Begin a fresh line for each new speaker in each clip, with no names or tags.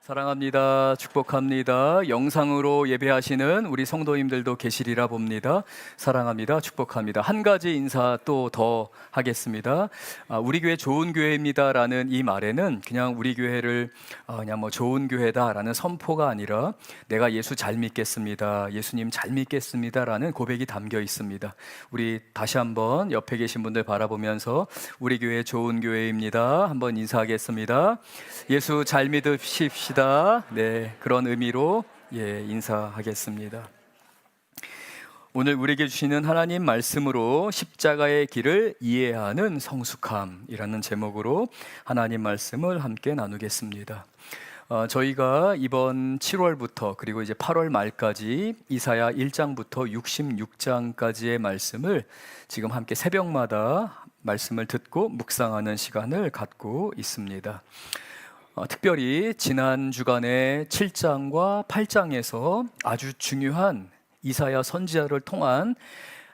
사랑합니다. 축복합니다. 영상으로 예배하시는 우리 성도님들도 계시리라 봅니다. 사랑합니다. 축복합니다. 한 가지 인사 또 더 하겠습니다. 우리 교회 좋은 교회입니다라는 이 말에는 그냥 우리 교회를 그냥 뭐 좋은 교회다라는 선포가 아니라 내가 예수 잘 믿겠습니다. 예수님 잘 믿겠습니다라는 고백이 담겨 있습니다. 우리 다시 한번 옆에 계신 분들 바라보면서 우리 교회 좋은 교회입니다. 한번 인사하겠습니다. 예수 잘 믿으십시다. 네, 그런 의미로 인사하겠습니다. 오늘 우리에게 주시는 하나님 말씀으로 십자가의 길을 이해하는 성숙함이라는 제목으로 하나님 말씀을 함께 나누겠습니다. 저희가 이번 7월부터 그리고 이제 8월 말까지 이사야 1장부터 66장까지의 말씀을 지금 함께 새벽마다 말씀을 듣고 묵상하는 시간을 갖고 있습니다. 특별히 지난 주간에 7장과 8장에서 아주 중요한 이사야 선지자를 통한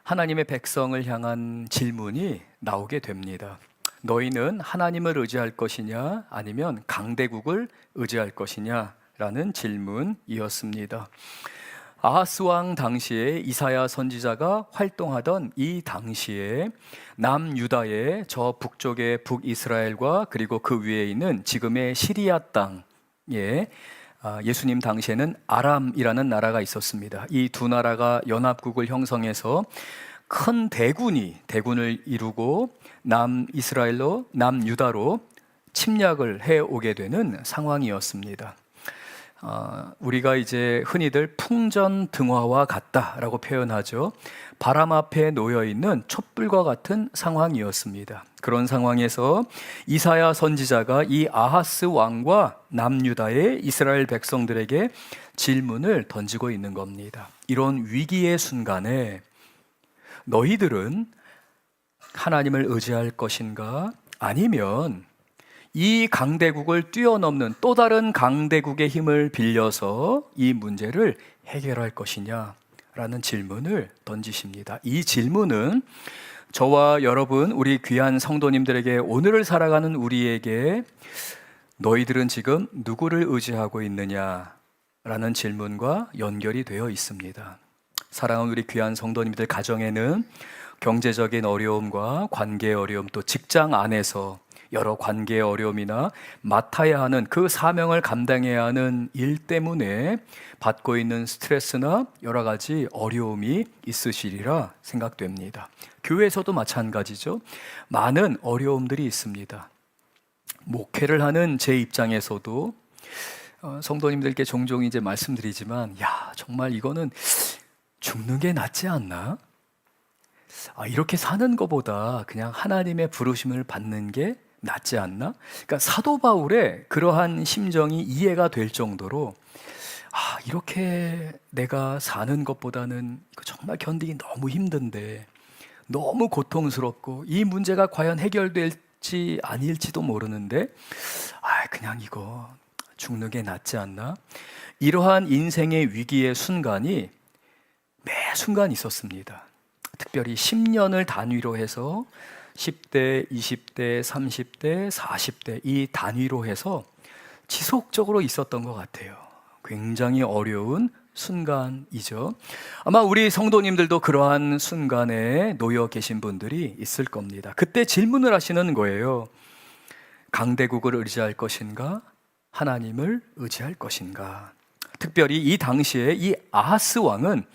하나님의 백성을 향한 질문이 나오게 됩니다. 너희는 하나님을 의지할 것이냐 아니면 강대국을 의지할 것이냐 라는 질문이었습니다. 아하스 왕 당시에 이사야 선지자가 활동하던 이 당시에 남유다의 저 북쪽의 북이스라엘과 그리고 그 위에 있는 지금의 시리아 땅에 예수님 당시에는 아람이라는 나라가 있었습니다. 이 두 나라가 연합국을 형성해서 큰 대군을 이루고 남이스라엘로 남유다로 침략을 해오게 되는 상황이었습니다. 우리가 이제 흔히들 풍전등화와 같다라고 표현하죠. 바람 앞에 놓여있는 촛불과 같은 상황이었습니다. 그런 상황에서 이사야 선지자가 이 아하스 왕과 남유다의 이스라엘 백성들에게 질문을 던지고 있는 겁니다. 이런 위기의 순간에 너희들은 하나님을 의지할 것인가? 아니면 이 강대국을 뛰어넘는 또 다른 강대국의 힘을 빌려서 이 문제를 해결할 것이냐? 라는 질문을 던지십니다. 이 질문은 저와 여러분, 우리 귀한 성도님들에게 오늘을 살아가는 우리에게 너희들은 지금 누구를 의지하고 있느냐? 라는 질문과 연결이 되어 있습니다. 사랑하는 우리 귀한 성도님들 가정에는 경제적인 어려움과 관계의 어려움, 또 직장 안에서 여러 관계의 어려움이나 맡아야 하는 그 사명을 감당해야 하는 일 때문에 받고 있는 스트레스나 여러 가지 어려움이 있으시리라 생각됩니다. 교회에서도 마찬가지죠. 많은 어려움들이 있습니다. 목회를 하는 제 입장에서도 성도님들께 종종 이제 말씀드리지만, 정말 이거는 죽는 게 낫지 않나? 이렇게 사는 것보다 그냥 하나님의 부르심을 받는 게 낫지 않나? 그러니까 사도 바울의 그러한 심정이 이해가 될 정도로 이렇게 내가 사는 것보다는 정말 견디기 너무 힘든데 너무 고통스럽고 이 문제가 과연 해결될지 아닐지도 모르는데 그냥 이거 죽는 게 낫지 않나? 이러한 인생의 위기의 순간이 매 순간 있었습니다. 특별히 10년을 단위로 해서 10대, 20대, 30대, 40대 이 단위로 해서 지속적으로 있었던 것 같아요. 굉장히 어려운 순간이죠. 아마 우리 성도님들도 그러한 순간에 놓여 계신 분들이 있을 겁니다. 그때 질문을 하시는 거예요. 강대국을 의지할 것인가? 하나님을 의지할 것인가? 특별히 이 당시에 이 아하스 왕은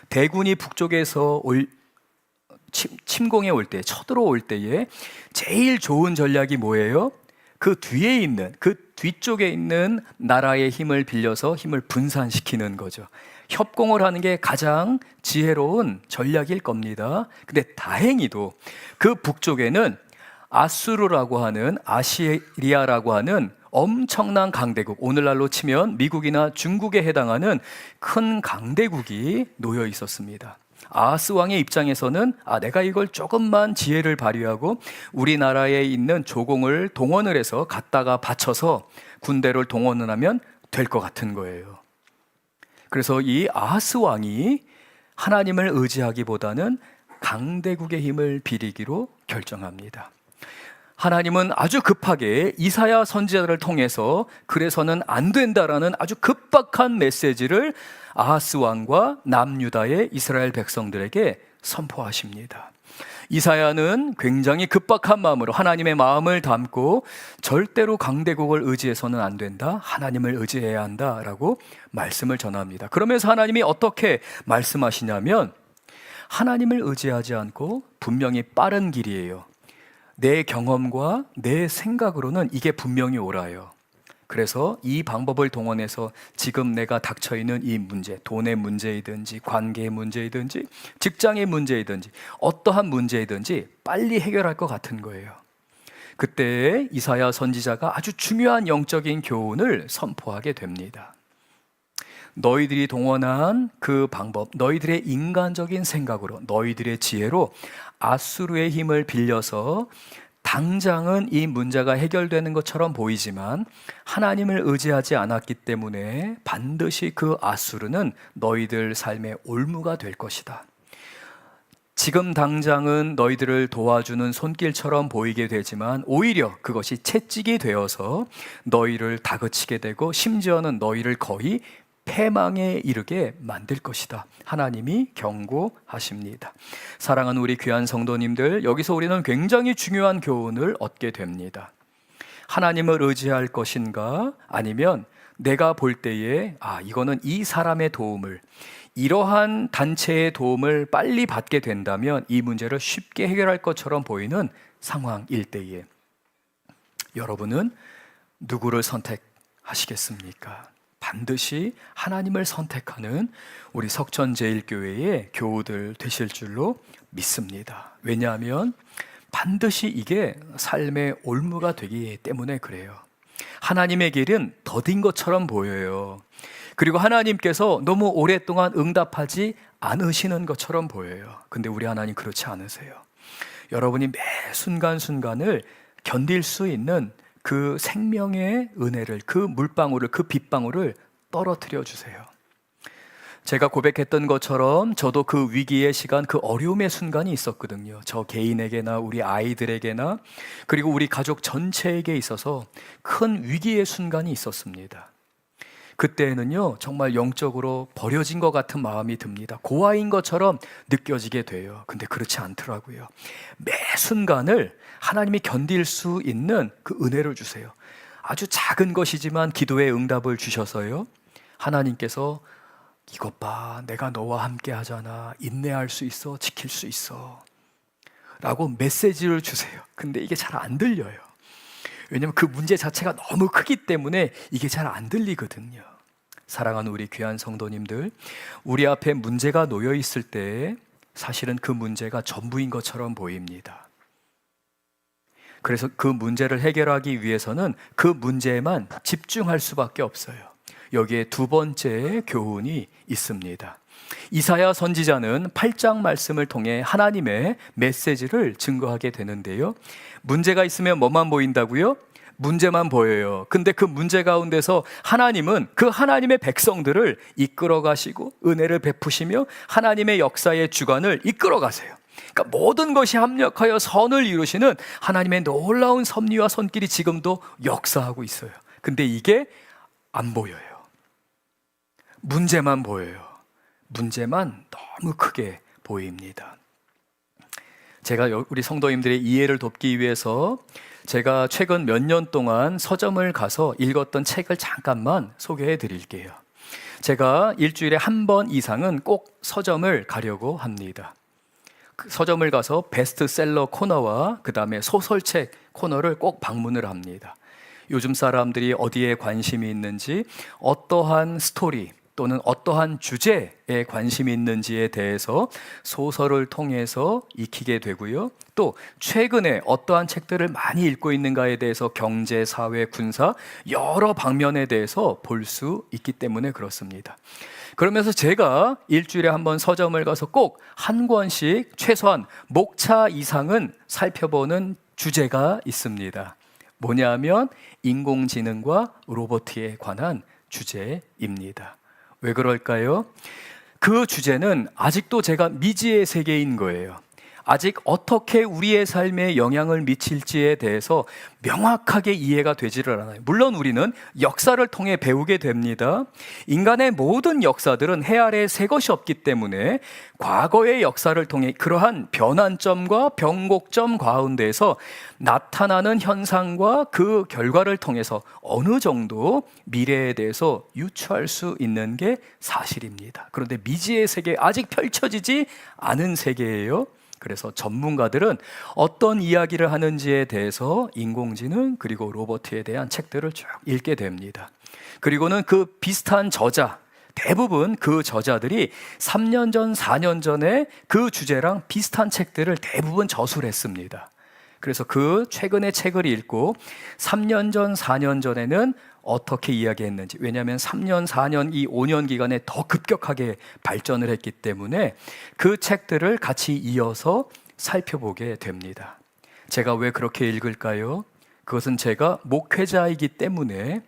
대군이 북쪽에서 침공해 올 때, 쳐들어올 때에 제일 좋은 전략이 뭐예요? 그 뒤에 있는, 그 뒤쪽에 있는 나라의 힘을 빌려서 힘을 분산시키는 거죠. 협공을 하는 게 가장 지혜로운 전략일 겁니다. 근데 다행히도 그 북쪽에는 아수르라고 하는, 아시리아라고 하는 엄청난 강대국, 오늘날로 치면 미국이나 중국에 해당하는 큰 강대국이 놓여 있었습니다. 아하스 왕의 입장에서는 내가 이걸 조금만 지혜를 발휘하고 우리나라에 있는 조공을 동원을 해서 갖다가 바쳐서 군대를 동원을 하면 될 것 같은 거예요. 그래서 이 아하스 왕이 하나님을 의지하기보다는 강대국의 힘을 빌리기로 결정합니다. 하나님은 아주 급하게 이사야 선지자를 통해서 그래서는 안 된다라는 아주 급박한 메시지를 아하스 왕과 남유다의 이스라엘 백성들에게 선포하십니다. 이사야는 굉장히 급박한 마음으로 하나님의 마음을 담고 절대로 강대국을 의지해서는 안 된다, 하나님을 의지해야 한다라고 말씀을 전합니다. 그러면서 하나님이 어떻게 말씀하시냐면, 하나님을 의지하지 않고 분명히 빠른 길이에요. 내 경험과 내 생각으로는 이게 분명히 옳아요. 그래서 이 방법을 동원해서 지금 내가 닥쳐있는 이 문제, 돈의 문제이든지 관계의 문제이든지 직장의 문제이든지 어떠한 문제이든지 빨리 해결할 것 같은 거예요. 그때 이사야 선지자가 아주 중요한 영적인 교훈을 선포하게 됩니다. 너희들이 동원한 그 방법, 너희들의 인간적인 생각으로, 너희들의 지혜로 아수르의 힘을 빌려서 당장은 이 문제가 해결되는 것처럼 보이지만 하나님을 의지하지 않았기 때문에 반드시 그 아수르는 너희들 삶의 올무가 될 것이다. 지금 당장은 너희들을 도와주는 손길처럼 보이게 되지만 오히려 그것이 채찍이 되어서 너희를 다그치게 되고 심지어는 너희를 거의 패망에 이르게 만들 것이다. 하나님이 경고하십니다. 사랑하는 우리 귀한 성도님들, 여기서 우리는 굉장히 중요한 교훈을 얻게 됩니다. 하나님을 의지할 것인가, 아니면 내가 볼 때에 이거는 이 사람의 도움을, 이러한 단체의 도움을 빨리 받게 된다면 이 문제를 쉽게 해결할 것처럼 보이는 상황일 때에 여러분은 누구를 선택하시겠습니까? 반드시 하나님을 선택하는 우리 석천제일교회의 교우들 되실 줄로 믿습니다. 왜냐하면 반드시 이게 삶의 올무가 되기 때문에 그래요. 하나님의 길은 더딘 것처럼 보여요. 그리고 하나님께서 너무 오랫동안 응답하지 않으시는 것처럼 보여요. 근데 우리 하나님 그렇지 않으세요. 여러분이 매 순간순간을 견딜 수 있는 그 생명의 은혜를, 그 물방울을, 그 빗방울을 떨어뜨려 주세요. 제가 고백했던 것처럼 저도 그 위기의 시간, 그 어려움의 순간이 있었거든요. 저 개인에게나 우리 아이들에게나 그리고 우리 가족 전체에게 있어서 큰 위기의 순간이 있었습니다. 그때는요, 정말 영적으로 버려진 것 같은 마음이 듭니다. 고아인 것처럼 느껴지게 돼요. 근데 그렇지 않더라고요. 매 순간을 하나님이 견딜 수 있는 그 은혜를 주세요. 아주 작은 것이지만 기도의 응답을 주셔서요, 하나님께서 이것 봐, 내가 너와 함께 하잖아, 인내할 수 있어, 지킬 수 있어 라고 메시지를 주세요. 근데 이게 잘 안 들려요. 왜냐하면 그 문제 자체가 너무 크기 때문에 이게 잘 안 들리거든요. 사랑하는 우리 귀한 성도님들, 우리 앞에 문제가 놓여 있을 때 사실은 그 문제가 전부인 것처럼 보입니다. 그래서 그 문제를 해결하기 위해서는 그 문제에만 집중할 수밖에 없어요. 여기에 두 번째 교훈이 있습니다. 이사야 선지자는 8장 말씀을 통해 하나님의 메시지를 증거하게 되는데요, 문제가 있으면 뭐만 보인다고요? 문제만 보여요. 근데 그 문제 가운데서 하나님은 그 하나님의 백성들을 이끌어 가시고 은혜를 베푸시며 하나님의 역사의 주관을 이끌어 가세요. 그러니까 모든 것이 합력하여 선을 이루시는 하나님의 놀라운 섭리와 손길이 지금도 역사하고 있어요. 근데 이게 안 보여요. 문제만 보여요. 문제만 너무 크게 보입니다. 제가 우리 성도님들의 이해를 돕기 위해서 제가 최근 몇 년 동안 서점을 가서 읽었던 책을 잠깐만 소개해 드릴게요. 제가 일주일에 한 번 이상은 꼭 서점을 가려고 합니다. 그 서점을 가서 베스트셀러 코너와 그 다음에 소설책 코너를 꼭 방문을 합니다. 요즘 사람들이 어디에 관심이 있는지, 어떠한 스토리 또는 어떠한 주제에 관심이 있는지에 대해서 소설을 통해서 익히게 되고요, 또 최근에 어떠한 책들을 많이 읽고 있는가에 대해서 경제, 사회, 군사 여러 방면에 대해서 볼 수 있기 때문에 그렇습니다. 그러면서 제가 일주일에 한 번 서점을 가서 꼭 한 권씩 최소한 목차 이상은 살펴보는 주제가 있습니다. 뭐냐면 인공지능과 로봇에 관한 주제입니다. 왜 그럴까요? 그 주제는 아직도 제가 미지의 세계인 거예요. 아직 어떻게 우리의 삶에 영향을 미칠지에 대해서 명확하게 이해가 되지를 않아요. 물론 우리는 역사를 통해 배우게 됩니다. 인간의 모든 역사들은 해 아래 새 것이 없기 때문에 과거의 역사를 통해 그러한 변환점과 변곡점 가운데에서 나타나는 현상과 그 결과를 통해서 어느 정도 미래에 대해서 유추할 수 있는 게 사실입니다. 그런데 미지의 세계, 아직 펼쳐지지 않은 세계예요. 그래서 전문가들은 어떤 이야기를 하는지에 대해서 인공지능 그리고 로봇에 대한 책들을 쭉 읽게 됩니다. 그리고는 그 비슷한 저자, 대부분 그 저자들이 3년 전, 4년 전에 그 주제랑 비슷한 책들을 대부분 저술을 했습니다. 그래서 그 최근의 책을 읽고 3년 전, 4년 전에는 어떻게 이야기했는지, 왜냐하면 3년, 4년, 이 5년 기간에 더 급격하게 발전을 했기 때문에 그 책들을 같이 이어서 살펴보게 됩니다. 제가 왜 그렇게 읽을까요? 그것은 제가 목회자이기 때문에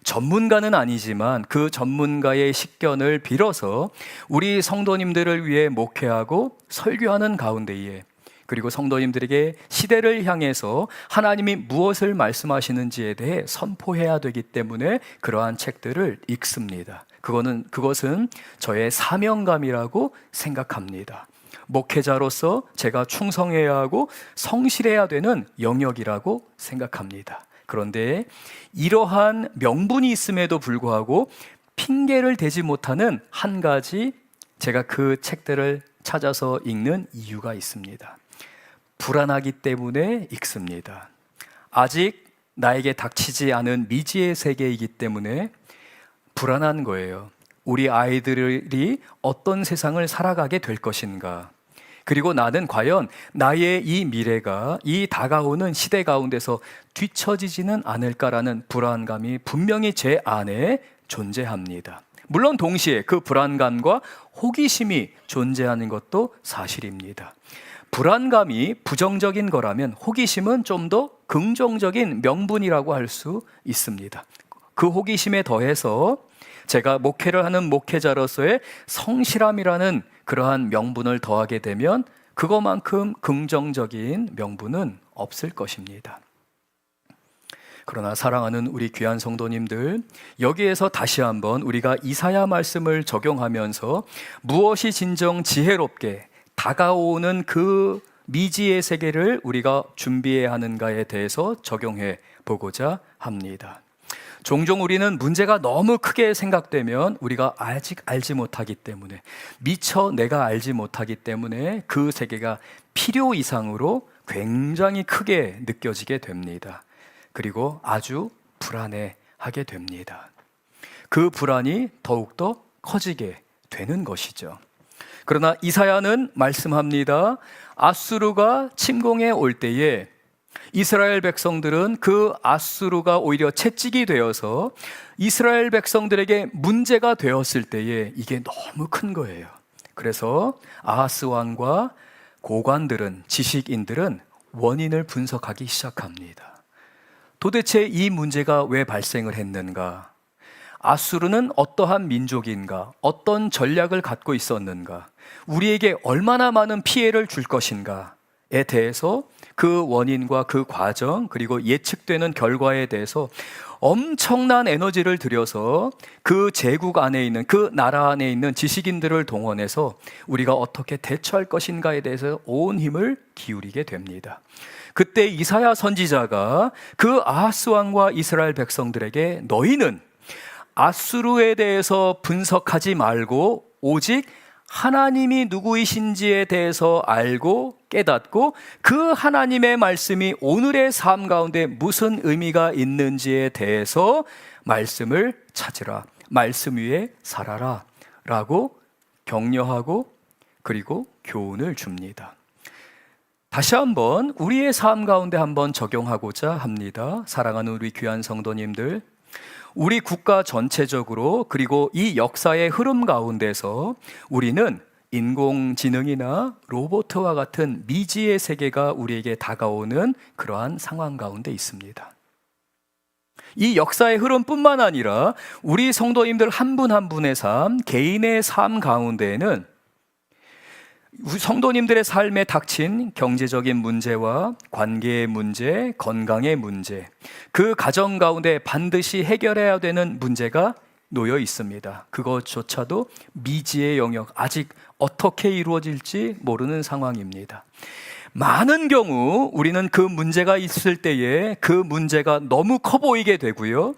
전문가는 아니지만 그 전문가의 식견을 빌어서 우리 성도님들을 위해 목회하고 설교하는 가운데에, 그리고 성도님들에게 시대를 향해서 하나님이 무엇을 말씀하시는지에 대해 선포해야 되기 때문에 그러한 책들을 읽습니다. 그것은 저의 사명감이라고 생각합니다. 목회자로서 제가 충성해야 하고 성실해야 되는 영역이라고 생각합니다. 그런데 이러한 명분이 있음에도 불구하고 핑계를 대지 못하는 한 가지, 제가 그 책들을 찾아서 읽는 이유가 있습니다. 불안하기 때문에 읽습니다. 아직 나에게 닥치지 않은 미지의 세계이기 때문에 불안한 거예요. 우리 아이들이 어떤 세상을 살아가게 될 것인가? 그리고 나는 과연 나의 이 미래가 이 다가오는 시대 가운데서 뒤처지지는 않을까라는 불안감이 분명히 제 안에 존재합니다. 물론 동시에 그 불안감과 호기심이 존재하는 것도 사실입니다. 불안감이 부정적인 거라면 호기심은 좀 더 긍정적인 명분이라고 할 수 있습니다. 그 호기심에 더해서 제가 목회를 하는 목회자로서의 성실함이라는 그러한 명분을 더하게 되면 그것만큼 긍정적인 명분은 없을 것입니다. 그러나 사랑하는 우리 귀한 성도님들, 여기에서 다시 한번 우리가 이사야 말씀을 적용하면서 무엇이 진정 지혜롭게 다가오는 그 미지의 세계를 우리가 준비해야 하는가에 대해서 적용해 보고자 합니다. 종종 우리는 문제가 너무 크게 생각되면 우리가 아직 알지 못하기 때문에, 미처 내가 알지 못하기 때문에 그 세계가 필요 이상으로 굉장히 크게 느껴지게 됩니다. 그리고 아주 불안해하게 됩니다. 그 불안이 더욱더 커지게 되는 것이죠. 그러나 이사야는 말씀합니다. 아수르가 침공해 올 때에 이스라엘 백성들은 그 아수르가 오히려 채찍이 되어서 이스라엘 백성들에게 문제가 되었을 때에 이게 너무 큰 거예요. 그래서 아하스 왕과 고관들은, 지식인들은 원인을 분석하기 시작합니다. 도대체 이 문제가 왜 발생을 했는가? 아수르는 어떠한 민족인가? 어떤 전략을 갖고 있었는가? 우리에게 얼마나 많은 피해를 줄 것인가에 대해서 그 원인과 그 과정, 그리고 예측되는 결과에 대해서 엄청난 에너지를 들여서 그 제국 안에 있는, 그 나라 안에 있는 지식인들을 동원해서 우리가 어떻게 대처할 것인가에 대해서 온 힘을 기울이게 됩니다. 그때 이사야 선지자가 그 아하스 왕과 이스라엘 백성들에게 너희는 아수르에 대해서 분석하지 말고 오직 하나님이 누구이신지에 대해서 알고 깨닫고 그 하나님의 말씀이 오늘의 삶 가운데 무슨 의미가 있는지에 대해서 말씀을 찾으라, 말씀 위에 살아라 라고 격려하고 그리고 교훈을 줍니다. 다시 한번 우리의 삶 가운데 한번 적용하고자 합니다. 사랑하는 우리 귀한 성도님들, 우리 국가 전체적으로 그리고 이 역사의 흐름 가운데서 우리는 인공지능이나 로봇과 같은 미지의 세계가 우리에게 다가오는 그러한 상황 가운데 있습니다. 이 역사의 흐름뿐만 아니라 우리 성도님들 한 분 한 분의 삶, 개인의 삶 가운데에는 성도님들의 삶에 닥친 경제적인 문제와 관계의 문제, 건강의 문제, 그 가정 가운데 반드시 해결해야 되는 문제가 놓여 있습니다. 그것조차도 미지의 영역, 아직 어떻게 이루어질지 모르는 상황입니다. 많은 경우 우리는 그 문제가 있을 때에 그 문제가 너무 커 보이게 되고요,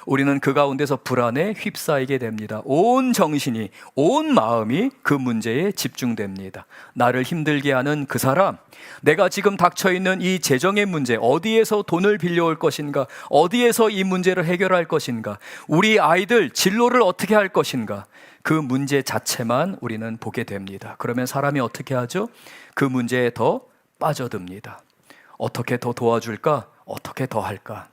우리는 그 가운데서 불안에 휩싸이게 됩니다. 온 정신이, 온 마음이 그 문제에 집중됩니다. 나를 힘들게 하는 그 사람, 내가 지금 닥쳐있는 이 재정의 문제, 어디에서 돈을 빌려올 것인가, 어디에서 이 문제를 해결할 것인가, 우리 아이들 진로를 어떻게 할 것인가, 그 문제 자체만 우리는 보게 됩니다. 그러면 사람이 어떻게 하죠? 그 문제에 더 빠져듭니다. 어떻게 더 도와줄까? 어떻게 더 할까?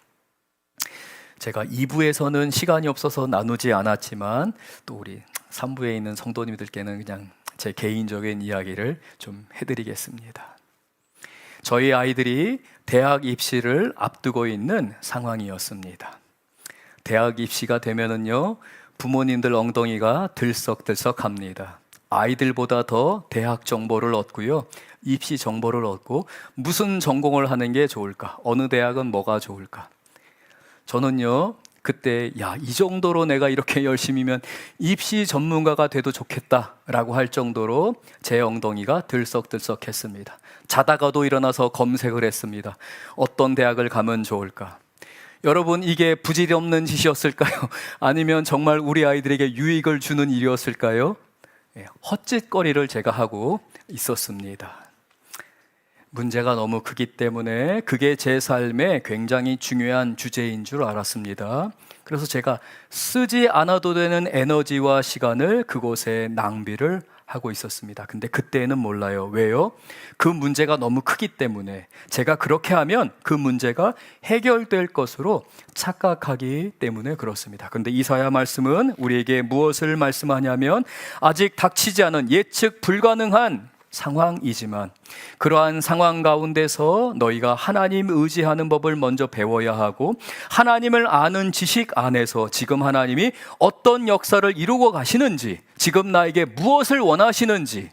제가 2부에서는 시간이 없어서 나누지 않았지만 또 우리 3부에 있는 성도님들께는 그냥 제 개인적인 이야기를 좀 해드리겠습니다. 저희 아이들이 대학 입시를 앞두고 있는 상황이었습니다. 대학 입시가 되면은요, 부모님들 엉덩이가 들썩들썩합니다. 아이들보다 더 대학 정보를 얻고요, 입시 정보를 얻고 무슨 전공을 하는 게 좋을까? 어느 대학은 뭐가 좋을까? 저는요, 그때 이 정도로 내가 이렇게 열심히면 입시 전문가가 돼도 좋겠다라고 할 정도로 제 엉덩이가 들썩들썩했습니다. 자다가도 일어나서 검색을 했습니다. 어떤 대학을 가면 좋을까? 여러분, 이게 부질없는 짓이었을까요? 아니면 정말 우리 아이들에게 유익을 주는 일이었을까요? 헛짓거리를 제가 하고 있었습니다. 문제가 너무 크기 때문에 그게 제 삶에 굉장히 중요한 주제인 줄 알았습니다. 그래서 제가 쓰지 않아도 되는 에너지와 시간을 그곳에 낭비를 하고 있었습니다. 근데 그때는 몰라요. 왜요? 그 문제가 너무 크기 때문에, 제가 그렇게 하면 그 문제가 해결될 것으로 착각하기 때문에 그렇습니다. 근데 이사야 말씀은 우리에게 무엇을 말씀하냐면, 아직 닥치지 않은 예측 불가능한 상황이지만 그러한 상황 가운데서 너희가 하나님 의지하는 법을 먼저 배워야 하고, 하나님을 아는 지식 안에서 지금 하나님이 어떤 역사를 이루고 가시는지, 지금 나에게 무엇을 원하시는지,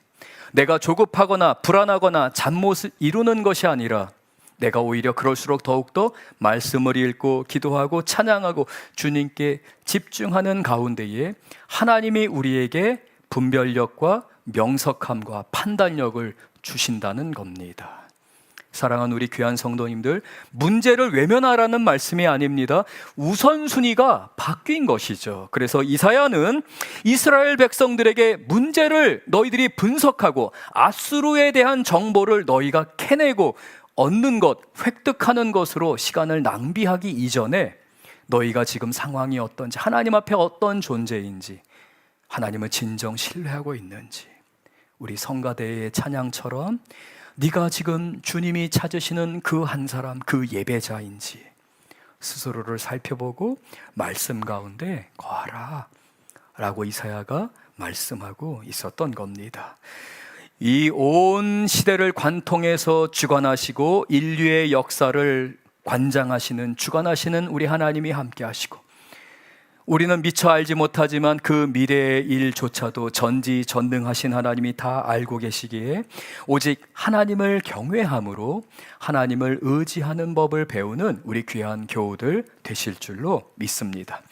내가 조급하거나 불안하거나 잠못을 이루는 것이 아니라 내가 오히려 그럴수록 더욱더 말씀을 읽고 기도하고 찬양하고 주님께 집중하는 가운데에 하나님이 우리에게 분별력과 명석함과 판단력을 주신다는 겁니다. 사랑하는 우리 귀한 성도님들, 문제를 외면하라는 말씀이 아닙니다. 우선순위가 바뀐 것이죠. 그래서 이사야는 이스라엘 백성들에게 문제를 너희들이 분석하고 아수르에 대한 정보를 너희가 캐내고 얻는 것, 획득하는 것으로 시간을 낭비하기 이전에 너희가 지금 상황이 어떤지, 하나님 앞에 어떤 존재인지, 하나님을 진정 신뢰하고 있는지, 우리 성가대의 찬양처럼 네가 지금 주님이 찾으시는 그 한 사람, 그 예배자인지 스스로를 살펴보고 말씀 가운데 거하라 라고 이사야가 말씀하고 있었던 겁니다. 이 온 시대를 관통해서 주관하시고 인류의 역사를 관장하시는, 주관하시는 우리 하나님이 함께 하시고, 우리는 미처 알지 못하지만 그 미래의 일조차도 전지전능하신 하나님이 다 알고 계시기에 오직 하나님을 경외함으로 하나님을 의지하는 법을 배우는 우리 귀한 교우들 되실 줄로 믿습니다.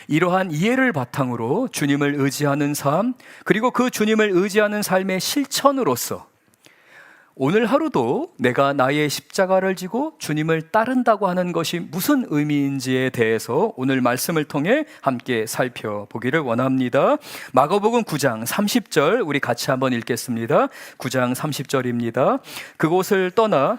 이러한 이해를 바탕으로 주님을 의지하는 삶, 그리고 그 주님을 의지하는 삶의 실천으로서 오늘 하루도 내가 나의 십자가를 지고 주님을 따른다고 하는 것이 무슨 의미인지에 대해서 오늘 말씀을 통해 함께 살펴보기를 원합니다. 마가복음 9장 30절 우리 같이 한번 읽겠습니다. 9장 30절입니다. 그곳을 떠나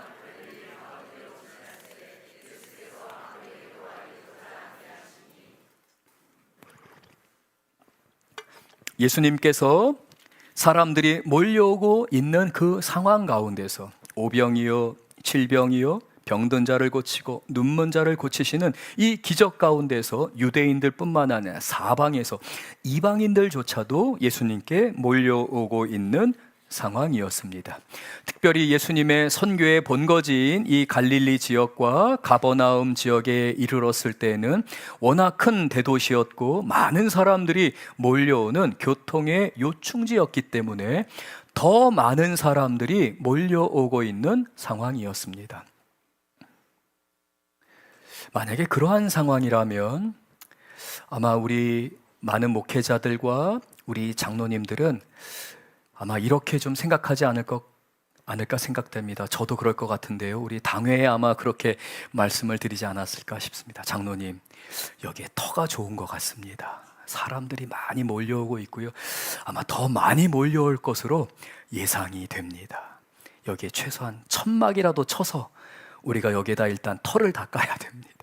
예수님께서 사람들이 몰려오고 있는 그 상황 가운데서 오병이요, 칠병이요, 병든 자를 고치고 눈먼 자를 고치시는 이 기적 가운데서 유대인들 뿐만 아니라 사방에서 이방인들조차도 예수님께 몰려오고 있는 상황이었습니다. 특별히 예수님의 선교의 본거지인 이 갈릴리 지역과 가버나움 지역에 이르렀을 때에는 워낙 큰 대도시였고 많은 사람들이 몰려오는 교통의 요충지였기 때문에 더 많은 사람들이 몰려오고 있는 상황이었습니다. 만약에 그러한 상황이라면 아마 우리 많은 목회자들과 우리 장로님들은 아마 이렇게 좀 생각하지 않을까 생각됩니다. 저도 그럴 것 같은데요. 우리 당회에 아마 그렇게 말씀을 드리지 않았을까 싶습니다. 장로님, 여기에 터가 좋은 것 같습니다. 사람들이 많이 몰려오고 있고요. 아마 더 많이 몰려올 것으로 예상이 됩니다. 여기에 최소한 1000막이라도 쳐서 우리가 여기에다 일단 터를 닦아야 됩니다.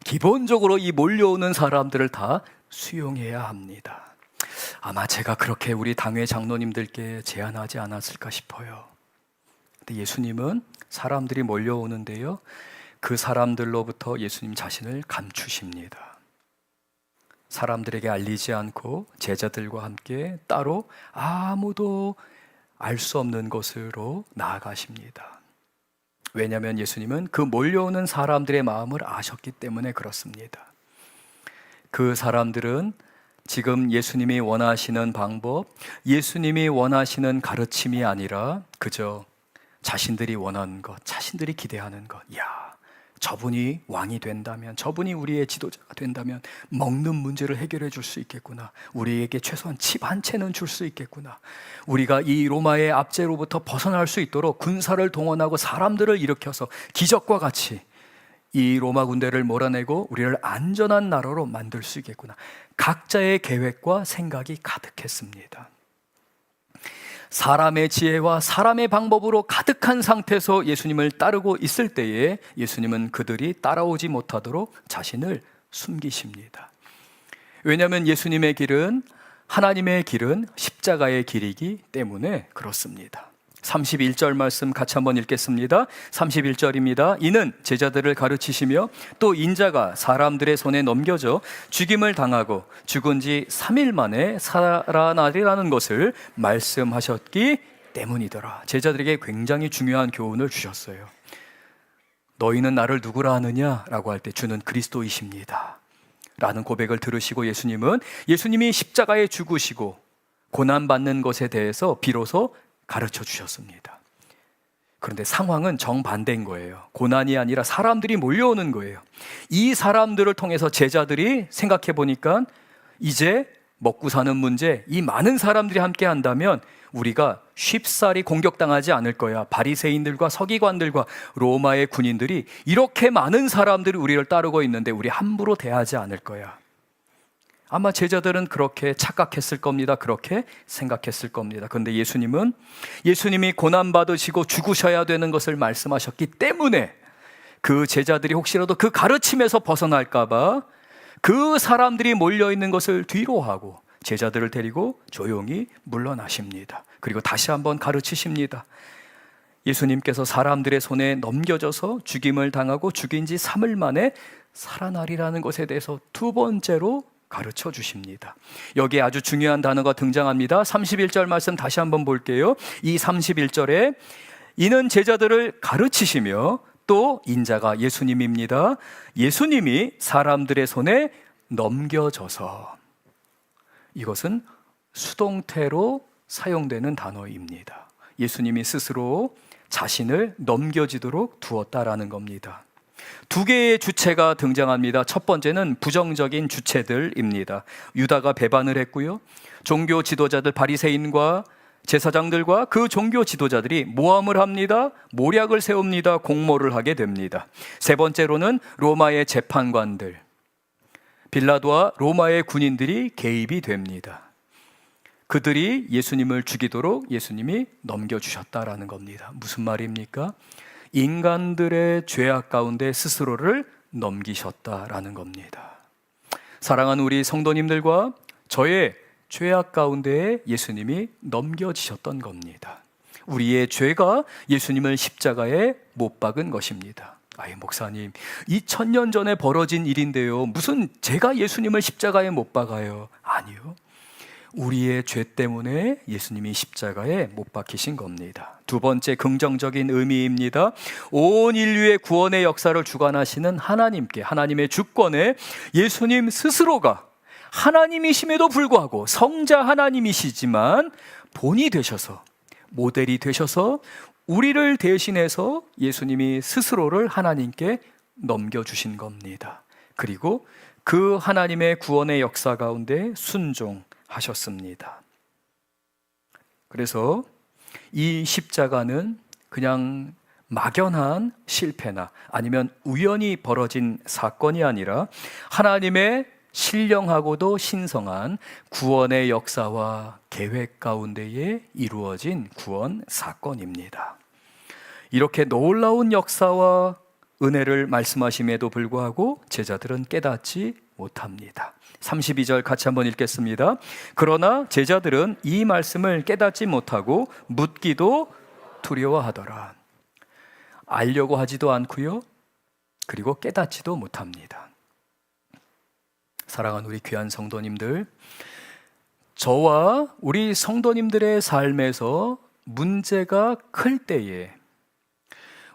기본적으로 이 몰려오는 사람들을 다 수용해야 합니다. 아마 제가 그렇게 우리 당회 장로님들께 제안하지 않았을까 싶어요. 근데 예수님은 사람들이 몰려오는데요, 그 사람들로부터 예수님 자신을 감추십니다. 사람들에게 알리지 않고 제자들과 함께 따로 아무도 알 수 없는 곳으로 나아가십니다. 왜냐하면 예수님은 그 몰려오는 사람들의 마음을 아셨기 때문에 그렇습니다. 그 사람들은 지금 예수님이 원하시는 방법, 예수님이 원하시는 가르침이 아니라 그저 자신들이 원하는 것, 자신들이 기대하는 것. 야, 저분이 왕이 된다면, 저분이 우리의 지도자가 된다면 먹는 문제를 해결해 줄 수 있겠구나. 우리에게 최소한 집 한 채는 줄 수 있겠구나. 우리가 이 로마의 압제로부터 벗어날 수 있도록 군사를 동원하고 사람들을 일으켜서 기적과 같이 이 로마 군대를 몰아내고 우리를 안전한 나라로 만들 수 있겠구나. 각자의 계획과 생각이 가득했습니다. 사람의 지혜와 사람의 방법으로 가득한 상태에서 예수님을 따르고 있을 때에 예수님은 그들이 따라오지 못하도록 자신을 숨기십니다. 왜냐하면 예수님의 길은, 하나님의 길은 십자가의 길이기 때문에 그렇습니다. 31절 말씀 같이 한번 읽겠습니다. 31절입니다. 이는 제자들을 가르치시며 또 인자가 사람들의 손에 넘겨져 죽임을 당하고 죽은 지 3일 만에 살아나리라는 것을 말씀하셨기 때문이더라. 제자들에게 굉장히 중요한 교훈을 주셨어요. 너희는 나를 누구라 하느냐? 라고 할 때 주는 그리스도이십니다 라는 고백을 들으시고 예수님이 십자가에 죽으시고 고난받는 것에 대해서 비로소 가르쳐 주셨습니다. 그런데 상황은 정반대인 거예요. 고난이 아니라 사람들이 몰려오는 거예요. 이 사람들을 통해서 제자들이 생각해 보니까 이제 먹고 사는 문제, 이 많은 사람들이 함께 한다면 우리가 쉽사리 공격당하지 않을 거야. 바리새인들과 서기관들과 로마의 군인들이 이렇게 많은 사람들이 우리를 따르고 있는데 우리 함부로 대하지 않을 거야. 아마 제자들은 그렇게 착각했을 겁니다. 그렇게 생각했을 겁니다. 그런데 예수님이 고난받으시고 죽으셔야 되는 것을 말씀하셨기 때문에 그 제자들이 혹시라도 그 가르침에서 벗어날까 봐 그 사람들이 몰려있는 것을 뒤로하고 제자들을 데리고 조용히 물러나십니다. 그리고 다시 한번 가르치십니다. 예수님께서 사람들의 손에 넘겨져서 죽임을 당하고 죽인 지 3일 만에 살아나리라는 것에 대해서 두 번째로 가르쳐 주십니다. 여기에 아주 중요한 단어가 등장합니다. 31절 말씀 다시 한번 볼게요. 이 31절에 이는 제자들을 가르치시며 또 인자가 예수님입니다. 예수님이 사람들의 손에 넘겨져서, 이것은 수동태로 사용되는 단어입니다. 예수님이 스스로 자신을 넘겨지도록 두었다라는 겁니다. 두 개의 주체가 등장합니다. 첫 번째는 부정적인 주체들입니다. 유다가 배반을 했고요. 종교 지도자들 바리새인과 제사장들과 그 종교 지도자들이 모함을 합니다. 모략을 세웁니다. 공모를 하게 됩니다. 세 번째로는 로마의 재판관들, 빌라도와 로마의 군인들이 개입이 됩니다. 그들이 예수님을 죽이도록 예수님이 넘겨주셨다라는 겁니다. 무슨 말입니까? 인간들의 죄악 가운데 스스로를 넘기셨다라는 겁니다. 사랑하는 우리 성도님들과 저의 죄악 가운데 예수님이 넘겨지셨던 겁니다. 우리의 죄가 예수님을 십자가에 못 박은 것입니다. 아이 목사님, 2000년 전에 벌어진 일인데요, 무슨 제가 예수님을 십자가에 못 박아요? 아니요, 우리의 죄 때문에 예수님이 십자가에 못 박히신 겁니다. 두 번째 긍정적인 의미입니다. 온 인류의 구원의 역사를 주관하시는 하나님께, 하나님의 주권에 예수님 스스로가 하나님이심에도 불구하고 성자 하나님이시지만 본이 되셔서 모델이 되셔서 우리를 대신해서 예수님이 스스로를 하나님께 넘겨주신 겁니다. 그리고 그 하나님의 구원의 역사 가운데 순종하셨습니다. 그래서 이 십자가는 그냥 막연한 실패나 아니면 우연히 벌어진 사건이 아니라 하나님의 신령하고도 신성한 구원의 역사와 계획 가운데에 이루어진 구원 사건입니다. 이렇게 놀라운 역사와 은혜를 말씀하심에도 불구하고 제자들은 깨닫지 못합니다. 32절 같이 한번 읽겠습니다. 그러나 제자들은 이 말씀을 깨닫지 못하고 묻기도 두려워하더라. 알려고 하지도 않고요, 그리고 깨닫지도 못합니다. 사랑하는 우리 귀한 성도님들, 저와 우리 성도님들의 삶에서 문제가 클 때에,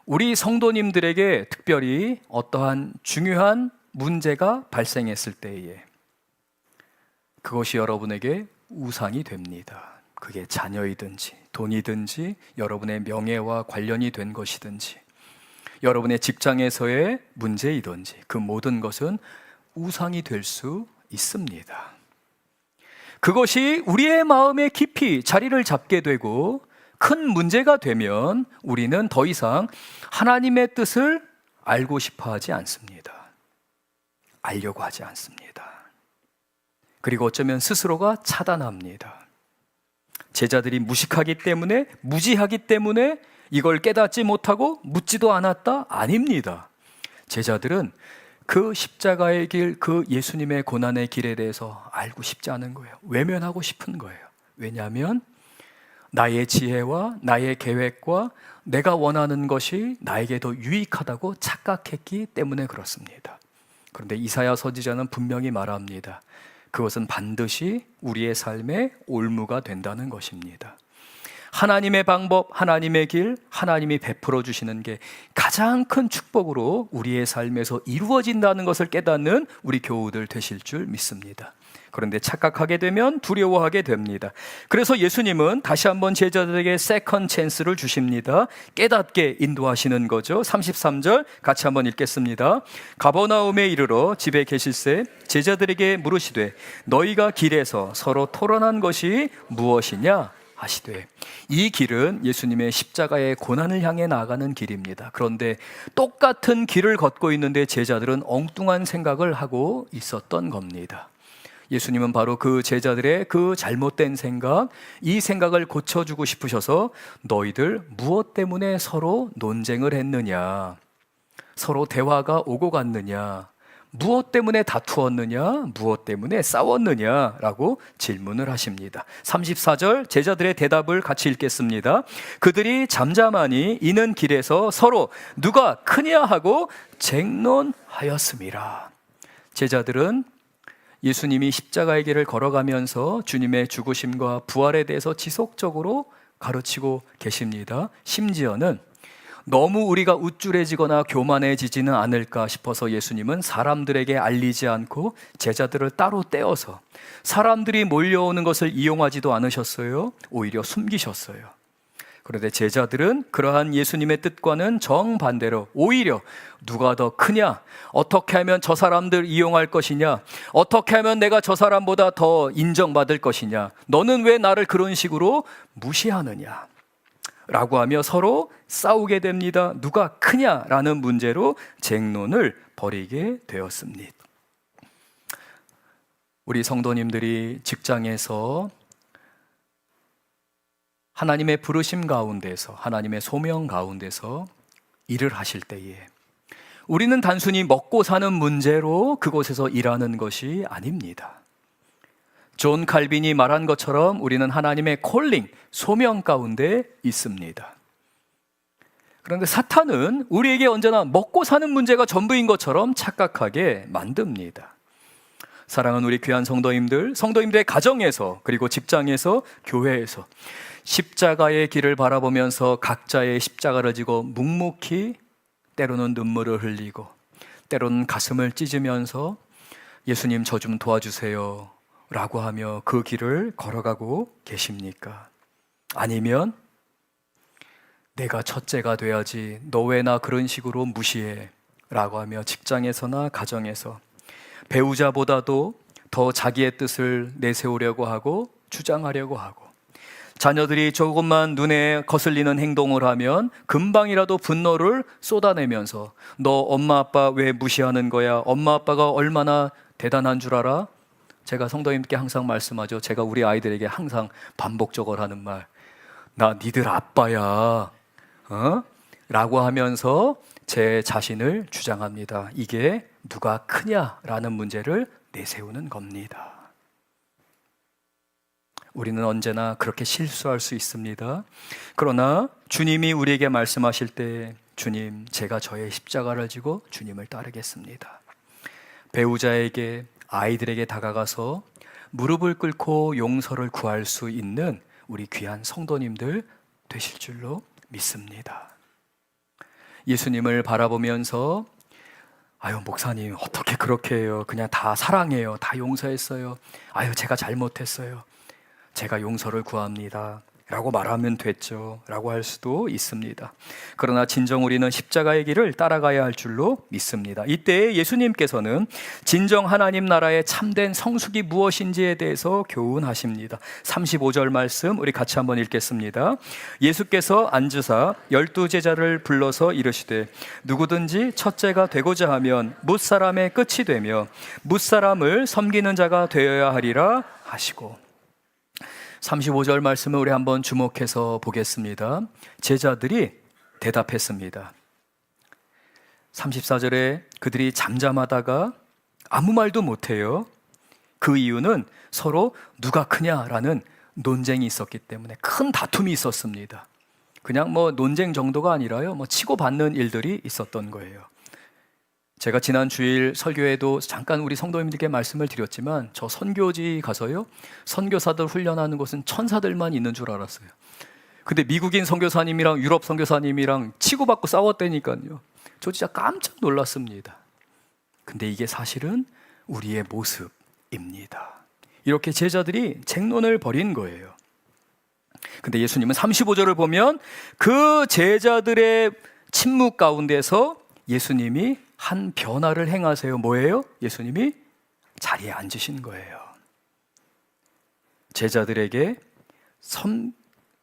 우리 성도님들에게 특별히 어떠한 중요한 문제가 발생했을 때에 그것이 여러분에게 우상이 됩니다. 그게 자녀이든지 돈이든지 여러분의 명예와 관련이 된 것이든지 여러분의 직장에서의 문제이든지 그 모든 것은 우상이 될 수 있습니다. 그것이 우리의 마음에 깊이 자리를 잡게 되고 큰 문제가 되면 우리는 더 이상 하나님의 뜻을 알고 싶어 하지 않습니다. 알려고 하지 않습니다. 그리고 어쩌면 스스로가 차단합니다. 제자들이 무식하기 때문에, 무지하기 때문에 이걸 깨닫지 못하고 묻지도 않았다? 아닙니다. 제자들은 그 십자가의 길, 그 예수님의 고난의 길에 대해서 알고 싶지 않은 거예요. 외면하고 싶은 거예요. 왜냐하면 나의 지혜와 나의 계획과 내가 원하는 것이 나에게 더 유익하다고 착각했기 때문에 그렇습니다. 그런데 이사야 선지자는 분명히 말합니다. 그것은 반드시 우리의 삶의 올무가 된다는 것입니다. 하나님의 방법, 하나님의 길, 하나님이 베풀어 주시는 게 가장 큰 축복으로 우리의 삶에서 이루어진다는 것을 깨닫는 우리 교우들 되실 줄 믿습니다. 그런데 착각하게 되면 두려워하게 됩니다. 그래서 예수님은 다시 한번 제자들에게 세컨 찬스를 주십니다. 깨닫게 인도하시는 거죠. 33절 같이 한번 읽겠습니다. 가버나움에 이르러 집에 계실새 제자들에게 물으시되 너희가 길에서 서로 토론한 것이 무엇이냐 하시되, 이 길은 예수님의 십자가의 고난을 향해 나아가는 길입니다. 그런데 똑같은 길을 걷고 있는데 제자들은 엉뚱한 생각을 하고 있었던 겁니다. 예수님은 바로 그 제자들의 그 잘못된 생각, 이 생각을 고쳐주고 싶으셔서 너희들 무엇 때문에 서로 논쟁을 했느냐, 서로 대화가 오고 갔느냐, 무엇 때문에 다투었느냐, 무엇 때문에 싸웠느냐라고 질문을 하십니다. 34절 제자들의 대답을 같이 읽겠습니다. 그들이 잠잠하니 이는 길에서 서로 누가 크냐 하고 쟁론하였음이라. 제자들은 예수님이 십자가의 길을 걸어가면서 주님의 죽으심과 부활에 대해서 지속적으로 가르치고 계십니다. 심지어는 너무 우리가 우쭐해지거나 교만해지지는 않을까 싶어서 예수님은 사람들에게 알리지 않고 제자들을 따로 떼어서 사람들이 몰려오는 것을 이용하지도 않으셨어요. 오히려 숨기셨어요. 그런데 제자들은 그러한 예수님의 뜻과는 정반대로 오히려 누가 더 크냐, 어떻게 하면 저 사람들 이용할 것이냐, 어떻게 하면 내가 저 사람보다 더 인정받을 것이냐, 너는 왜 나를 그런 식으로 무시하느냐 라고 하며 서로 싸우게 됩니다. 누가 크냐라는 문제로 쟁론을 벌이게 되었습니다. 우리 성도님들이 직장에서 하나님의 부르심 가운데서, 하나님의 소명 가운데서 일을 하실 때에 우리는 단순히 먹고 사는 문제로 그곳에서 일하는 것이 아닙니다. 존 칼빈이 말한 것처럼 우리는 하나님의 콜링, 소명 가운데 있습니다. 그런데 사탄은 우리에게 언제나 먹고 사는 문제가 전부인 것처럼 착각하게 만듭니다. 사랑하는 우리 귀한 성도님들, 성도님들의 가정에서, 그리고 직장에서, 교회에서 십자가의 길을 바라보면서 각자의 십자가를 지고 묵묵히 때로는 눈물을 흘리고 때로는 가슴을 찢으면서 예수님 저 좀 도와주세요 라고 하며 그 길을 걸어가고 계십니까? 아니면 내가 첫째가 돼야지, 너 왜 나 그런 식으로 무시해? 라고 하며 직장에서나 가정에서 배우자보다도 더 자기의 뜻을 내세우려고 하고 주장하려고 하고, 자녀들이 조금만 눈에 거슬리는 행동을 하면 금방이라도 분노를 쏟아내면서 너 엄마 아빠 왜 무시하는 거야? 엄마 아빠가 얼마나 대단한 줄 알아? 제가 성도님께 항상 말씀하죠. 제가 우리 아이들에게 항상 반복적으로 하는 말, 나 니들 아빠야, 라고 하면서 제 자신을 주장합니다. 이게 누가 크냐라는 문제를 내세우는 겁니다. 우리는 언제나 그렇게 실수할 수 있습니다. 그러나 주님이 우리에게 말씀하실 때, 주님, 제가 저의 십자가를 지고 주님을 따르겠습니다. 배우자에게, 아이들에게 다가가서 무릎을 꿇고 용서를 구할 수 있는 우리 귀한 성도님들 되실 줄로 믿습니다. 예수님을 바라보면서 아유, 목사님 어떻게 그렇게 해요? 그냥 다 사랑해요. 다 용서했어요. 아유, 제가 잘못했어요. 제가 용서를 구합니다. 라고 말하면 됐죠. 라고 할 수도 있습니다. 그러나 진정 우리는 십자가의 길을 따라가야 할 줄로 믿습니다. 이때 예수님께서는 진정 하나님 나라의 참된 성숙이 무엇인지에 대해서 교훈하십니다. 35절 말씀 우리 같이 한번 읽겠습니다. 예수께서 앉으사 12제자를 불러서 이르시되 누구든지 첫째가 되고자 하면 뭇사람의 끝이 되며 뭇사람을 섬기는 자가 되어야 하리라 하시고, 35절 말씀을 우리 한번 주목해서 보겠습니다. 제자들이 대답했습니다. 34절에 그들이 잠잠하다가 아무 말도 못해요. 그 이유는 서로 누가 크냐라는 논쟁이 있었기 때문에, 큰 다툼이 있었습니다. 그냥 논쟁 정도가 아니라요, 치고받는 일들이 있었던 거예요. 제가 지난 주일 설교에도 잠깐 우리 성도님들께 말씀을 드렸지만, 저 선교지 가서요, 선교사들 훈련하는 곳은 천사들만 있는 줄 알았어요. 근데 미국인 선교사님이랑 유럽 선교사님이랑 치고받고 싸웠다니까요. 저 진짜 깜짝 놀랐습니다. 근데 이게 사실은 우리의 모습입니다. 이렇게 제자들이 쟁론을 벌인 거예요. 근데 예수님은 35절을 보면 그 제자들의 침묵 가운데서 예수님이 한 변화를 행하세요. 뭐예요? 예수님이 자리에 앉으신 거예요. 제자들에게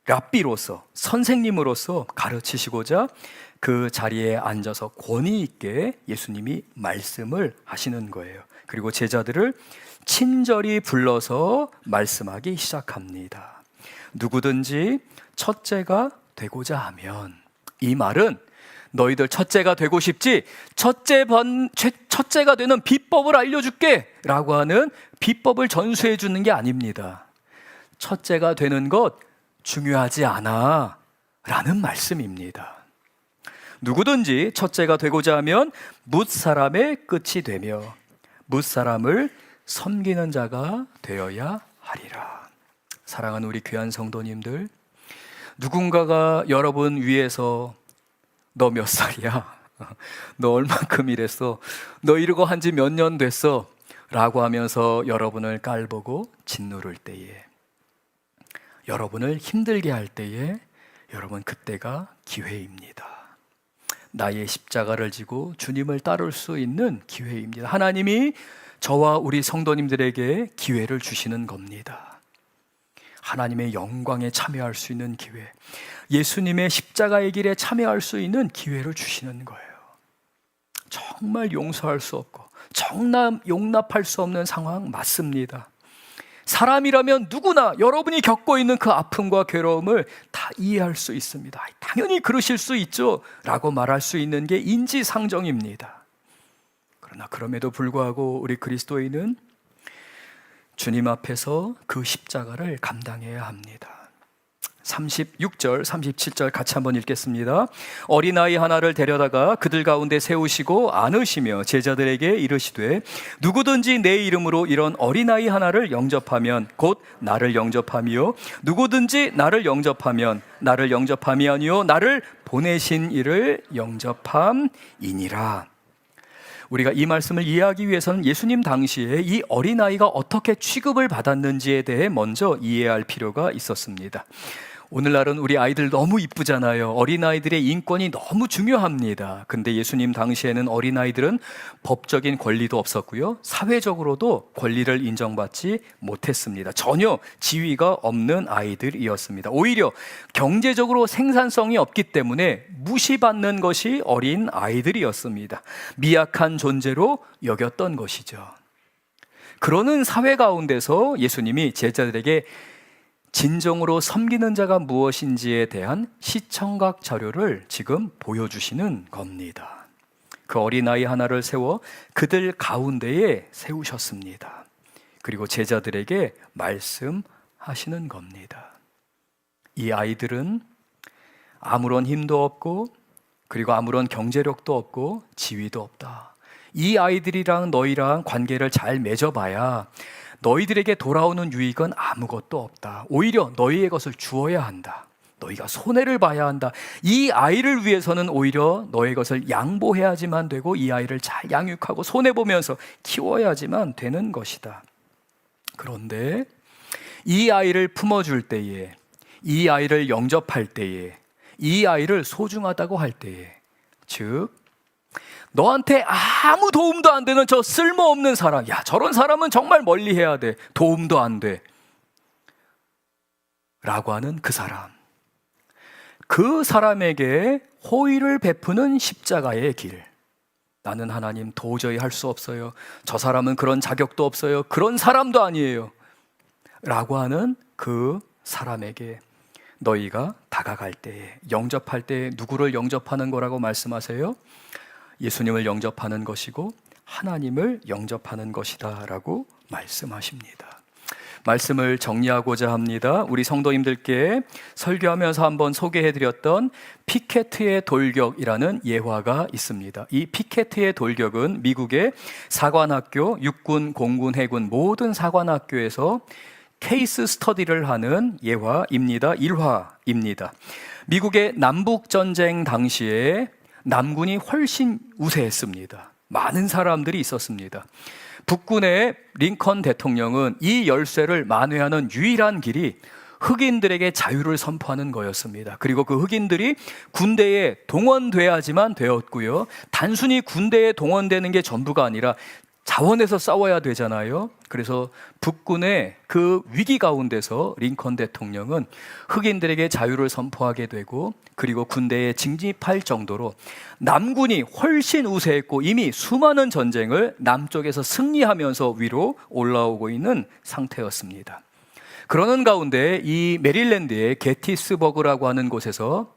랍비로서, 선생님으로서 가르치시고자 그 자리에 앉아서 권위 있게 예수님이 말씀을 하시는 거예요. 그리고 제자들을 친절히 불러서 말씀하기 시작합니다. 누구든지 첫째가 되고자 하면, 이 말은 너희들 첫째가 되고 싶지? 첫째가 되는 비법을 알려줄게 라고 하는 비법을 전수해 주는 게 아닙니다. 첫째가 되는 것 중요하지 않아 라는 말씀입니다. 누구든지 첫째가 되고자 하면 뭇사람의 끝이 되며 뭇사람을 섬기는 자가 되어야 하리라. 사랑하는 우리 귀한 성도님들, 누군가가 여러분 위해서 너 몇 살이야? 너 얼만큼 일했어? 너 이러고 한 지 몇 년 됐어? 라고 하면서 여러분을 깔보고 짓누를 때에, 여러분을 힘들게 할 때에, 여러분 그때가 기회입니다. 나의 십자가를 지고 주님을 따를 수 있는 기회입니다. 하나님이 저와 우리 성도님들에게 기회를 주시는 겁니다. 하나님의 영광에 참여할 수 있는 기회, 예수님의 십자가의 길에 참여할 수 있는 기회를 주시는 거예요. 정말 용서할 수 없고 용납할 수 없는 상황 맞습니다. 사람이라면 누구나 여러분이 겪고 있는 그 아픔과 괴로움을 다 이해할 수 있습니다. 당연히 그러실 수 있죠 라고 말할 수 있는 게 인지상정입니다. 그러나 그럼에도 불구하고 우리 그리스도인은 주님 앞에서 그 십자가를 감당해야 합니다. 36절, 37절 같이 한번 읽겠습니다. 어린아이 하나를 데려다가 그들 가운데 세우시고 안으시며 제자들에게 이르시되 누구든지 내 이름으로 이런 어린아이 하나를 영접하면 곧 나를 영접함이요 누구든지 나를 영접하면 나를 영접함이 아니요 나를 보내신 이를 영접함이니라. 우리가 이 말씀을 이해하기 위해서는 예수님 당시에 이 어린아이가 어떻게 취급을 받았는지에 대해 먼저 이해할 필요가 있었습니다. 오늘날은 우리 아이들 너무 이쁘잖아요. 어린아이들의 인권이 너무 중요합니다. 근데 예수님 당시에는 어린아이들은 법적인 권리도 없었고요. 사회적으로도 권리를 인정받지 못했습니다. 전혀 지위가 없는 아이들이었습니다. 오히려 경제적으로 생산성이 없기 때문에 무시받는 것이 어린 아이들이었습니다. 미약한 존재로 여겼던 것이죠. 그러는 사회 가운데서 예수님이 제자들에게 진정으로 섬기는 자가 무엇인지에 대한 시청각 자료를 지금 보여주시는 겁니다. 그 어린아이 하나를 세워 그들 가운데에 세우셨습니다. 그리고 제자들에게 말씀하시는 겁니다. 이 아이들은 아무런 힘도 없고 그리고 아무런 경제력도 없고 지위도 없다. 이 아이들이랑 너희랑 관계를 잘 맺어봐야 너희들에게 돌아오는 유익은 아무것도 없다. 오히려 너희의 것을 주어야 한다. 너희가 손해를 봐야 한다. 이 아이를 위해서는 오히려 너의 것을 양보해야지만 되고 이 아이를 잘 양육하고 손해보면서 키워야지만 되는 것이다. 그런데 이 아이를 품어줄 때에, 이 아이를 영접할 때에, 이 아이를 소중하다고 할 때에, 즉 너한테 아무 도움도 안 되는 저 쓸모없는 사람, 야 저런 사람은 정말 멀리 해야 돼, 도움도 안 돼 라고 하는 그 사람, 그 사람에게 호의를 베푸는 십자가의 길. 나는 하나님 도저히 할 수 없어요, 저 사람은 그런 자격도 없어요, 그런 사람도 아니에요 라고 하는 그 사람에게 너희가 다가갈 때에, 영접할 때에 누구를 영접하는 거라고 말씀하세요? 예수님을 영접하는 것이고 하나님을 영접하는 것이다 라고 말씀하십니다. 말씀을 정리하고자 합니다. 우리 성도님들께 설교하면서 한번 소개해드렸던 피케트의 돌격이라는 예화가 있습니다. 이 피케트의 돌격은 미국의 사관학교, 육군, 공군, 해군 모든 사관학교에서 케이스 스터디를 하는 예화입니다. 일화입니다. 미국의 남북전쟁 당시에 남군이 훨씬 우세했습니다. 많은 사람들이 있었습니다. 북군의 링컨 대통령은 이 열쇠를 만회하는 유일한 길이 흑인들에게 자유를 선포하는 거였습니다. 그리고 그 흑인들이 군대에 동원돼야지만 되었고요. 단순히 군대에 동원되는 게 전부가 아니라 자원에서 싸워야 되잖아요. 그래서 북군의 그 위기 가운데서 링컨 대통령은 흑인들에게 자유를 선포하게 되고, 그리고 군대에 징집할 정도로 남군이 훨씬 우세했고 이미 수많은 전쟁을 남쪽에서 승리하면서 위로 올라오고 있는 상태였습니다. 그러는 가운데 이 메릴랜드의 게티스버그라고 하는 곳에서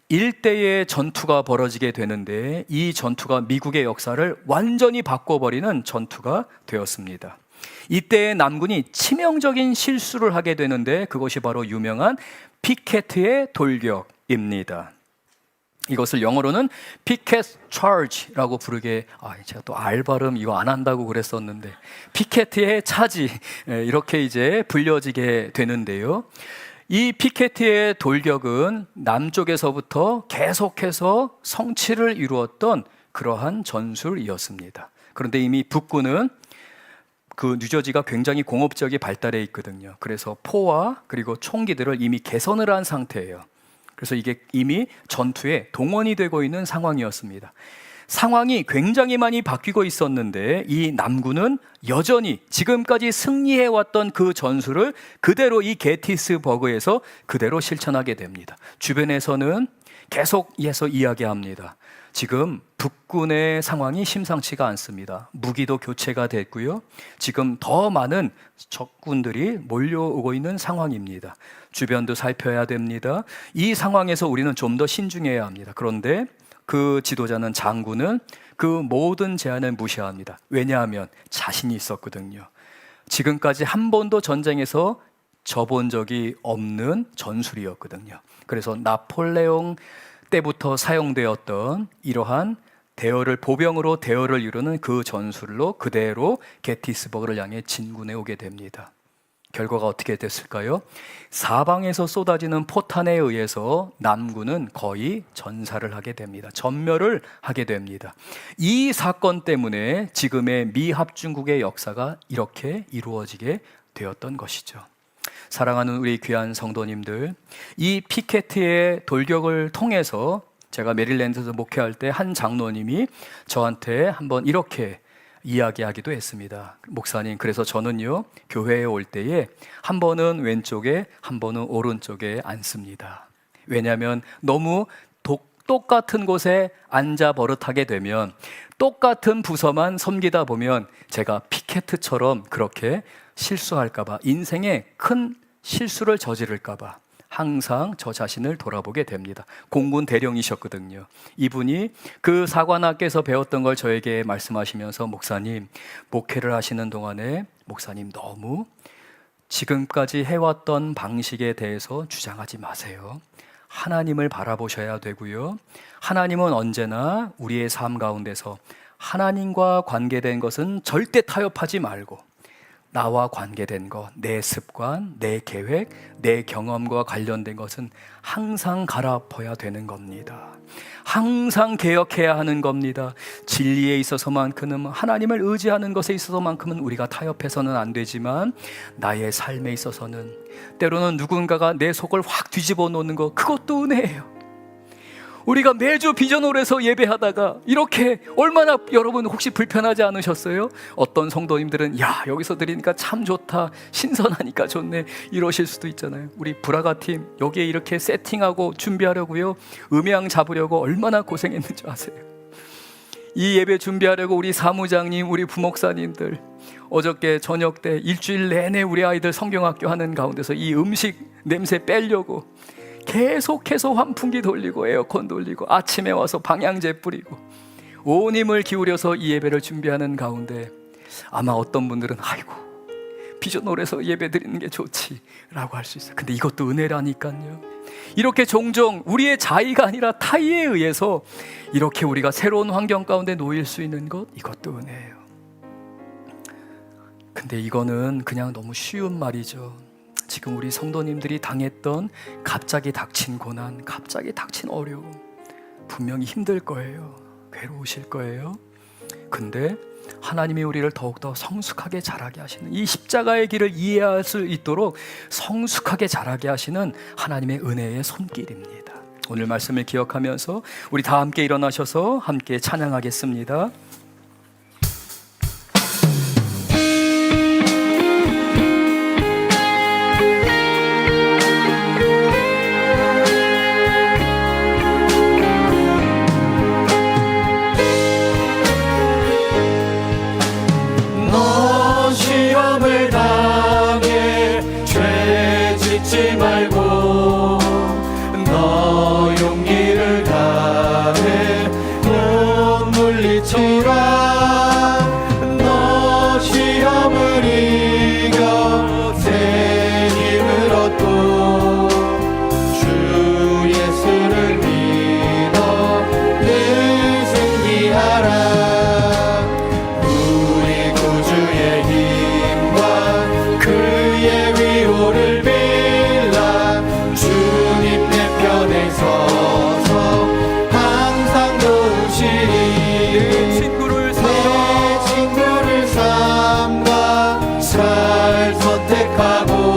일대의 전투가 벌어지게 되는데, 이 전투가 미국의 역사를 완전히 바꿔버리는 전투가 되었습니다. 이때 남군이 치명적인 실수를 하게 되는데, 그것이 바로 유명한 피케트의 돌격입니다. 이것을 영어로는 피켓 차지라고 부르게, 제가 또 알 발음 이거 안 한다고 그랬었는데 피케트의 차지, 이렇게 이제 불려지게 되는데요. 이 피케트의 돌격은 남쪽에서부터 계속해서 성취를 이루었던 그러한 전술이었습니다. 그런데 이미 북군은 그 뉴저지가 굉장히 공업지역이 발달해 있거든요. 그래서 포와 그리고 총기들을 이미 개선을 한 상태예요. 그래서 이게 이미 전투에 동원이 되고 있는 상황이었습니다. 상황이 굉장히 많이 바뀌고 있었는데 이 남군은 여전히 지금까지 승리해왔던 그 전술을 그대로 이 게티스버그에서 그대로 실천하게 됩니다. 주변에서는 계속해서 이야기합니다. 지금 북군의 상황이 심상치가 않습니다. 무기도 교체가 됐고요. 지금 더 많은 적군들이 몰려오고 있는 상황입니다. 주변도 살펴야 됩니다. 이 상황에서 우리는 좀 더 신중해야 합니다. 그런데 그 지도자는, 장군은 그 모든 제안을 무시합니다. 왜냐하면 자신이 있었거든요. 지금까지 한 번도 전쟁에서 져본 적이 없는 전술이었거든요. 그래서 나폴레옹 때부터 사용되었던 이러한 보병으로 대열을 이루는 그 전술로 그대로 게티스버그를 향해 진군해 오게 됩니다. 결과가 어떻게 됐을까요? 사방에서 쏟아지는 포탄에 의해서 남군은 거의 전사를 하게 됩니다. 전멸을 하게 됩니다. 이 사건 때문에 지금의 미합중국의 역사가 이렇게 이루어지게 되었던 것이죠. 사랑하는 우리 귀한 성도님들, 이 피케트의 돌격을 통해서 제가 메릴랜드에서 목회할 때 한 장로님이 저한테 한번 이렇게 이야기하기도 했습니다. 목사님, 그래서 저는요 교회에 올 때에 한 번은 왼쪽에 한 번은 오른쪽에 앉습니다. 왜냐하면 너무 똑같은 곳에 앉아 버릇하게 되면 똑같은 부서만 섬기다 보면 제가 피케트처럼 그렇게 실수할까봐, 인생에 큰 실수를 저지를까봐 항상 저 자신을 돌아보게 됩니다. 공군 대령이셨거든요. 이분이 그 사관학교에서 배웠던 걸 저에게 말씀하시면서, 목사님, 목회를 하시는 동안에 목사님 너무 지금까지 해왔던 방식에 대해서 주장하지 마세요. 하나님을 바라보셔야 되고요. 하나님은 언제나 우리의 삶 가운데서 하나님과 관계된 것은 절대 타협하지 말고, 나와 관계된 것, 내 습관, 내 계획, 내 경험과 관련된 것은 항상 갈아엎어야 되는 겁니다. 항상 개혁해야 하는 겁니다. 진리에 있어서만큼은, 하나님을 의지하는 것에 있어서만큼은 우리가 타협해서는 안 되지만, 나의 삶에 있어서는 때로는 누군가가 내 속을 확 뒤집어 놓는 것, 그것도 은혜예요. 우리가 매주 비전홀에서 예배하다가 이렇게 얼마나, 여러분 혹시 불편하지 않으셨어요? 어떤 성도님들은 야, 여기서 드리니까 참 좋다, 신선하니까 좋네, 이러실 수도 있잖아요. 우리 브라가팀 여기에 이렇게 세팅하고 준비하려고요, 음향 잡으려고 얼마나 고생했는지 아세요? 이 예배 준비하려고 우리 사무장님, 우리 부목사님들 어저께 저녁 때 일주일 내내 우리 아이들 성경학교 하는 가운데서 이 음식 냄새 빼려고 계속해서 환풍기 돌리고 에어컨 돌리고 아침에 와서 방향제 뿌리고 온 힘을 기울여서 이 예배를 준비하는 가운데, 아마 어떤 분들은 아이고 비전홀에서 예배 드리는 게 좋지 라고 할 수 있어요. 근데 이것도 은혜라니까요. 이렇게 종종 우리의 자의가 아니라 타의에 의해서 이렇게 우리가 새로운 환경 가운데 놓일 수 있는 것, 이것도 은혜예요. 근데 이거는 그냥 너무 쉬운 말이죠. 지금 우리 성도님들이 당했던 갑자기 닥친 고난, 갑자기 닥친 어려움, 분명히 힘들 거예요. 괴로우실 거예요. 근데 하나님이 우리를 더욱더 성숙하게 자라게 하시는, 이 십자가의 길을 이해할 수 있도록 성숙하게 자라게 하시는 하나님의 은혜의 손길입니다. 오늘 말씀을 기억하면서 우리 다 함께 일어나셔서 함께 찬양하겠습니다.
친구를 삼가 잘 선택하고